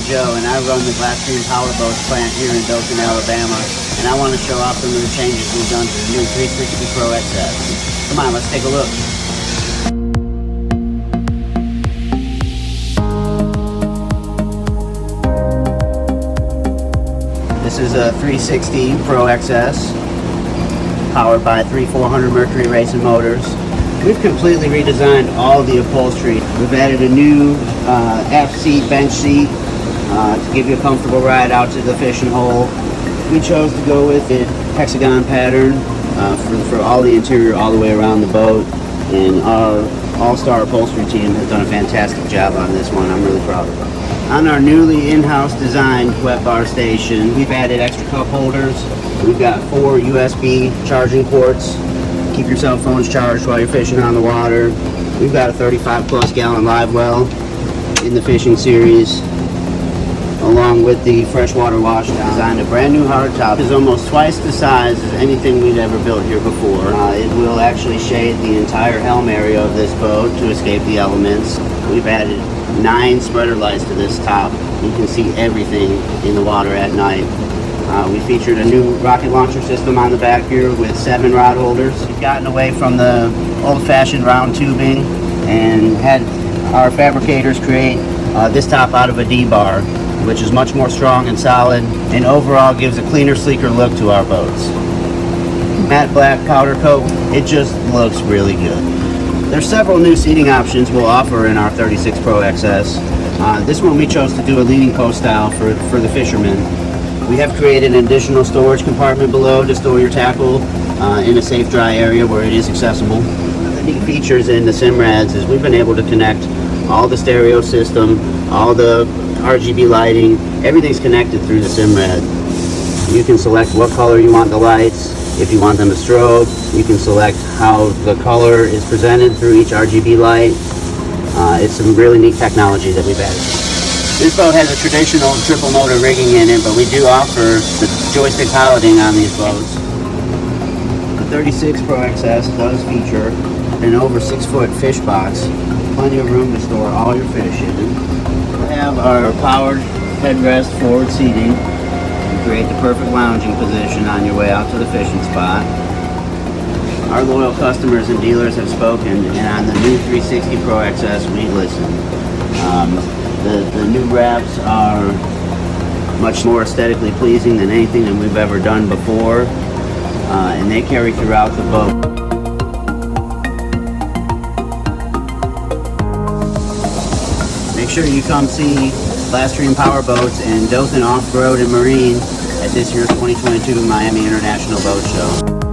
Joe, and I run the Glasstream Powerboats plant here in Dothan, Alabama, and I want to show off some of the changes we've done to the new 360 Pro XS. Come on, let's take a look. This is a 360 Pro XS, powered by 400 Mercury racing motors. We've completely redesigned all the upholstery. We've added a new F seat, bench seat, to give you a comfortable ride out to the fishing hole. We chose to go with the hexagon pattern for all the interior all the way around the boat, and our all-star upholstery team has done a fantastic job on this one. I'm really proud of them. On our newly in-house designed wet bar station, we've added extra cup holders. We've got 4 USB charging ports. Keep your cell phones charged while you're fishing on the water. We've got a 35+ gallon live well in the fishing series, along with the freshwater washdown. Designed a brand new hardtop. It's almost twice the size as anything we'd ever built here before. It will actually shade the entire helm area of this boat to escape the elements. We've added 9 spreader lights to this top. You can see everything in the water at night. We featured a new rocket launcher system on the back here with 7 rod holders. We've gotten away from the old-fashioned round tubing and had our fabricators create this top out of a D-bar, which is much more strong and solid, and overall gives a cleaner, sleeker look to our boats. Matte black powder coat, it just looks really good. There's several new seating options we'll offer in our 36 Pro XS. This one we chose to do a leaning post style for the fishermen. We have created an additional storage compartment below to store your tackle in a safe, dry area where it is accessible. One of the neat features in the Simrads is we've been able to connect all the stereo system, all the RGB lighting, everything's connected through the Simrad. You can select what color you want the lights. If you want them to strobe, you can select how the color is presented through each RGB light. It's some really neat technology that we've added. This boat has a traditional triple motor rigging in it, but we do offer the joystick piloting on these boats. The 36 Pro XS does feature an over 6-foot fish box, plenty of room to store all your fish in. We have our powered headrest forward seating to create the perfect lounging position on your way out to the fishing spot. Our loyal customers and dealers have spoken, and on the new 360 Pro XS, we listen. The new wraps are much more aesthetically pleasing than anything that we've ever done before, and they carry throughout the boat. Make sure you come see Glasstream Powerboats and Dothan Off-Road and Marine at this year's 2022 Miami International Boat Show.